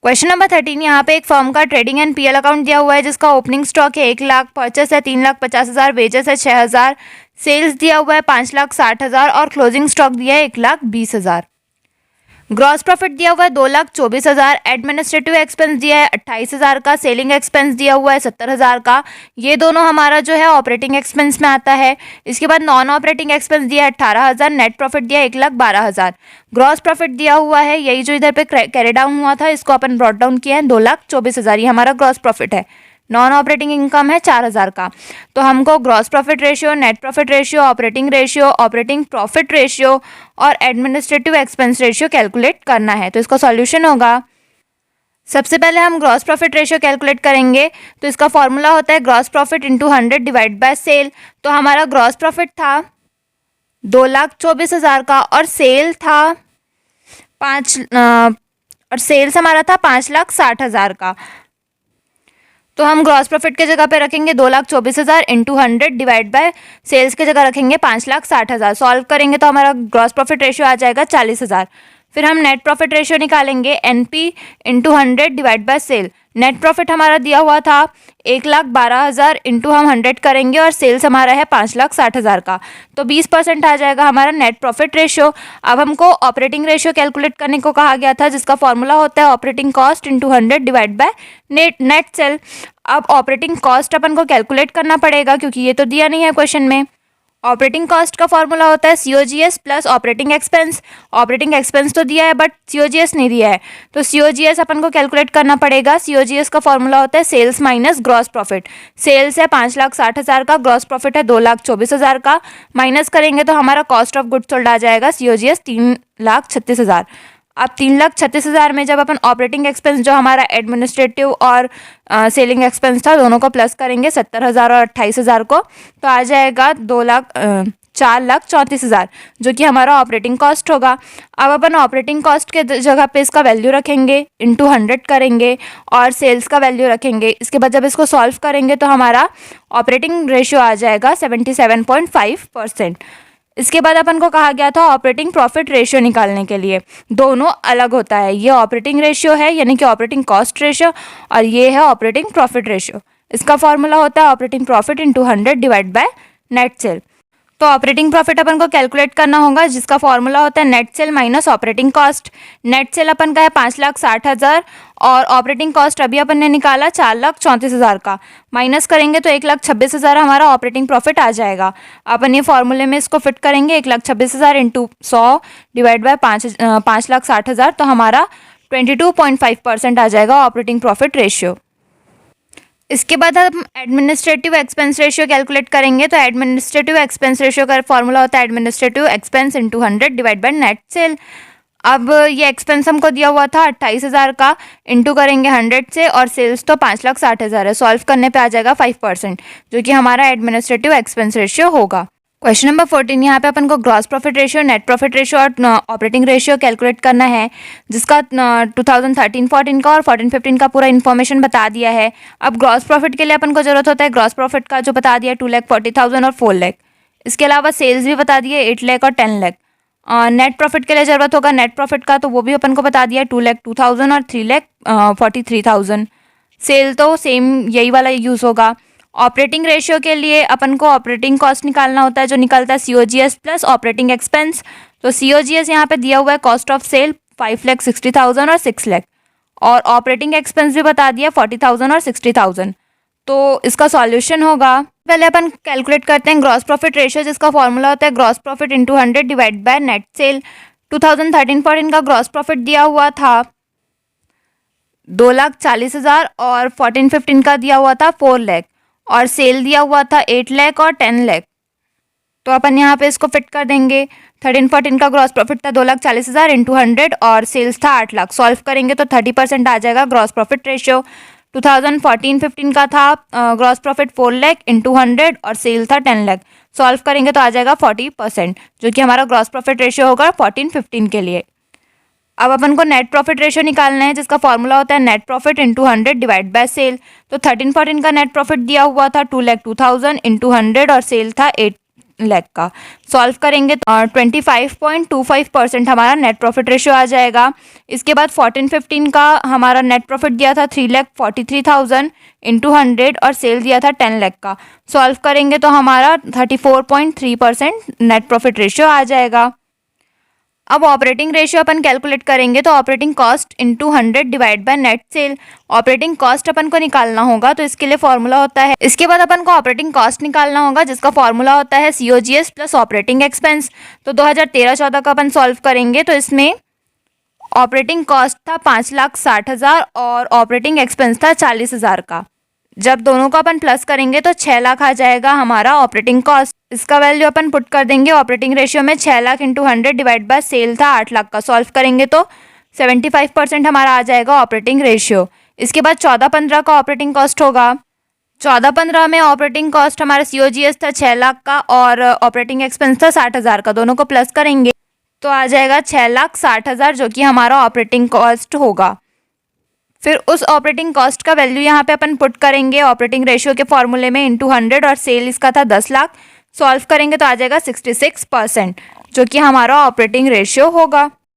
Question number 13, यहाँ पे एक फर्म का ट्रेडिंग एंड पीएल अकाउंट दिया हुआ है जिसका ओपनिंग स्टॉक है 1 लाख, परचेस है 3,50,000, वेजेस है 6,000, सेल्स दिया हुआ है 5,60,000 और क्लोजिंग स्टॉक दिया है 1,20,000। ग्रॉस प्रॉफिट दिया हुआ है 2,24,000, एडमिनिस्ट्रेटिव एक्सपेंस दिया है 28,000 का, सेलिंग एक्सपेंस दिया हुआ है 70,000 का। ये दोनों हमारा जो है ऑपरेटिंग एक्सपेंस में आता है। इसके बाद नॉन ऑपरेटिंग एक्सपेंस दिया है 18,000, नेट प्रॉफिट दिया है 1,12,000। ग्रॉस प्रॉफिट दिया हुआ है यही जो इधर पे कैरी डाउन हुआ था, इसको अपन ब्रॉट डाउन किया है 2,24,000, ये हमारा ग्रॉस प्रॉफिट है। नॉन ऑपरेटिंग इनकम है 4,000 का। तो हमको gross profit ratio, net profit ratio, operating ratio, operating profit ratio और एडमिनिस्ट्रेटिव एक्सपेंस रेशियो कैलकुलेट करना है। तो इसका सॉल्यूशन होगा, सबसे पहले हम ग्रॉस प्रॉफिट रेशियो कैलकुलेट करेंगे। तो इसका फॉर्मूला होता है gross profit into 100 divide by sale. तो हमारा ग्रॉस प्रॉफिट था 2,24,000 का और सेल था और सेल्स हमारा था 5,60,000 का। तो हम ग्रॉस प्रॉफिट के जगह पे रखेंगे 2,24,000 इंटू 100 डिवाइड बाय सेल्स के जगह रखेंगे 5,60,000। सॉल्व करेंगे तो हमारा ग्रॉस प्रॉफिट रेशियो आ जाएगा 40,000। फिर हम नेट प्रॉफिट रेशियो निकालेंगे NP into 100 divide by sale. Net profit हमारा दिया हुआ था 1,12,000 इंटू हम 100 करेंगे और सेल्स हमारा है 5,60,000 का। तो 20% आ जाएगा हमारा नेट प्रॉफिट रेशियो। अब हमको ऑपरेटिंग रेशियो कैलकुलेट करने को कहा गया था जिसका फॉर्मूला होता है operating cost into 100 divide by net cell. अब ऑपरेटिंग कॉस्ट अपन को कैलकुलेट करना पड़ेगा क्योंकि ये तो दिया नहीं है क्वेश्चन में। ऑपरेटिंग कॉस्ट का फॉर्मूला होता है COGS plus operating expense. Operating expense तो दिया है बट COGS नहीं दिया है, तो COGS अपन को कैलकुलेट करना पड़ेगा। COGS का फॉर्मूला होता है sales minus gross profit. Sales है 5,60,000 का, ग्रॉस प्रॉफिट है 2,24,000 का, माइनस करेंगे तो हमारा कॉस्ट ऑफ गुड्स सोल्ड आ जाएगा COGS 3,36,000। अब 3,36,000 में जब अपन ऑपरेटिंग एक्सपेंस जो हमारा एडमिनिस्ट्रेटिव और सेलिंग एक्सपेंस था दोनों को प्लस करेंगे 70,000 और 28,000 को, तो आ जाएगा 4,34,000 जो कि हमारा ऑपरेटिंग कॉस्ट होगा। अब अपन ऑपरेटिंग कॉस्ट के जगह पे इसका वैल्यू रखेंगे, इंटू 100 करेंगे और सेल्स का वैल्यू रखेंगे। इसके बाद जब इसको सॉल्व करेंगे तो हमारा ऑपरेटिंग रेशियो आ जाएगा 77.5%। इसके बाद अपन को कहा गया था ऑपरेटिंग प्रॉफिट रेशियो निकालने के लिए। दोनों अलग होता है, ये ऑपरेटिंग रेशियो है यानी कि ऑपरेटिंग कॉस्ट रेशियो और ये है ऑपरेटिंग प्रॉफिट रेशियो। इसका फॉर्मूला होता है operating profit into 100 divide by net sale. तो ऑपरेटिंग प्रॉफिट अपन को कैलकुलेट करना होगा जिसका फॉर्मूला होता है net sale minus operating cost. Net sale अपन का है 5,60,000 और ऑपरेटिंग कॉस्ट अभी अपन ने निकाला 4,34,000 का, माइनस करेंगे तो 1,26,000 हमारा ऑपरेटिंग प्रॉफिट आ जाएगा। अपन ये फॉर्मूले में इसको फिट करेंगे 1,26,000 इंटू 100 डिवाइड बाय 5,60,000, तो हमारा 22.5% आ जाएगा ऑपरेटिंग प्रॉफिट रेशियो। इसके बाद हम एडमिनिस्ट्रेटिव एक्सपेंस रेशियो कैलकुलेट करेंगे। तो एडमिनिस्ट्रेटिव एक्सपेंस रेशियो का फॉर्मूला होता है administrative expense into 100 divide by net cell. अब ये एक्सपेंस हमको दिया हुआ था 28,000 का, इंटू करेंगे 100 से और सेल्स तो 5,60,000 है। सॉल्व करने पे आ जाएगा 5% जो कि हमारा एडमिनिस्ट्रेटिव एक्सपेंस रेशियो होगा। क्वेश्चन नंबर 14, यहाँ पे अपन को gross profit ratio, net profit ratio और ऑपरेटिंग रेशियो कैलकुलेट करना है जिसका 2013-14 का और 14-15 का पूरा इन्फॉर्मेशन बता दिया है। अब ग्रॉस प्रॉफिट के लिए अपन को जरूरत होता है ग्रॉस प्रॉफिट का जो बता दिया 2,40,000 और 4 लाख। इसके अलावा सेल्स भी बता दिए 8 लाख और 10 लाख। नेट प्रॉफिट के लिए जरूरत होगा नेट प्रॉफिट का, तो वो भी अपन को बता दिया 2,02,000 और 3,43,000। सेल तो सेम यही वाला यूज़ होगा। ऑपरेटिंग रेशियो के लिए अपन को ऑपरेटिंग कॉस्ट निकालना होता है जो निकलता है COGS प्लस ऑपरेटिंग एक्सपेंस। तो COGS यहाँ पे दिया हुआ है कॉस्ट ऑफ सेल 5,60,000 और 6 लाख और ऑपरेटिंग एक्सपेंस भी बता दिया 40,000 और 60,000। तो इसका सॉल्यूशन होगा, पहले अपन कैलकुलेट करते हैं ग्रॉस प्रॉफिट रेशियो जिसका फॉर्मूला होता है gross profit into 100 divide by net cell. 2013-14 का ग्रॉस प्रॉफिट दिया हुआ था 2,40,000 और 14-15 का दिया हुआ था 4 लाख और सेल दिया हुआ था 8 लाख और 10 लाख। तो अपन यहाँ पे इसको फिट कर देंगे। 13-14 का ग्रॉस प्रॉफिट था 2,40,000 इंटू 100 और सेल्स था 8 लाख। सॉल्व करेंगे तो 30% आ जाएगा ग्रॉस प्रॉफिट रेशियो। 2014-15 का था ग्रॉस प्रॉफिट 4 लाख इंटू 100 और सेल था 10 लाख। सॉल्व करेंगे तो आ जाएगा 40% जो कि हमारा ग्रॉस प्रॉफिट रेशियो होगा 14-15 के लिए। अब अपन को नेट प्रॉफिट रेशियो निकालना है जिसका फॉर्मूला होता है net profit into 100 divide by sale. तो 13-14 का नेट प्रॉफिट दिया हुआ था 2,02,000 इंटू 100 और सेल था लाख का। सॉल्व करेंगे तो 25.25% हमारा नेट प्रॉफिट रेशियो आ जाएगा। इसके बाद 14-15 का हमारा नेट प्रॉफिट दिया था 3,43,000 इंटू 100 और सेल दिया था 10 लाख का। सॉल्व करेंगे तो हमारा 34.3% नेट प्रॉफिट रेशियो आ जाएगा। अब ऑपरेटिंग रेशियो अपन कैलकुलेट करेंगे तो operating cost into 100 divide by net sale. Operating cost अपन को निकालना होगा तो इसके लिए फॉर्मूला होता है, इसके बाद अपन को ऑपरेटिंग कॉस्ट निकालना होगा जिसका फॉर्मूला होता है COGS प्लस ऑपरेटिंग एक्सपेंस। तो 2013-14 का अपन सॉल्व करेंगे तो इसमें ऑपरेटिंग कॉस्ट था 5,60,000 और ऑपरेटिंग एक्सपेंस था 40,000 का। जब दोनों का अपन प्लस करेंगे तो 6 लाख आ जाएगा हमारा ऑपरेटिंग कॉस्ट। इसका वैल्यू अपन पुट कर देंगे ऑपरेटिंग रेशियो में। 6 lakh into 100 divide by sale था 8 लाख का। सॉल्व करेंगे तो 75% हमारा आ जाएगा ऑपरेटिंग रेशियो। इसके बाद 14-15 का ऑपरेटिंग कॉस्ट होगा। 14-15 में ऑपरेटिंग कॉस्ट हमारा COGS था 6 लाख का और ऑपरेटिंग एक्सपेंस था 60,000 का। दोनों को प्लस करेंगे तो आ जाएगा 6,60,000 जो कि हमारा ऑपरेटिंग कॉस्ट होगा। फिर उस ऑपरेटिंग कॉस्ट का वैल्यू यहाँ पे अपन पुट करेंगे ऑपरेटिंग रेशियो के फॉर्मूले में इंटू 100 और सेल इसका था 10 लाख। सॉल्व करेंगे तो आ जाएगा 66% जो कि हमारा ऑपरेटिंग रेशियो होगा।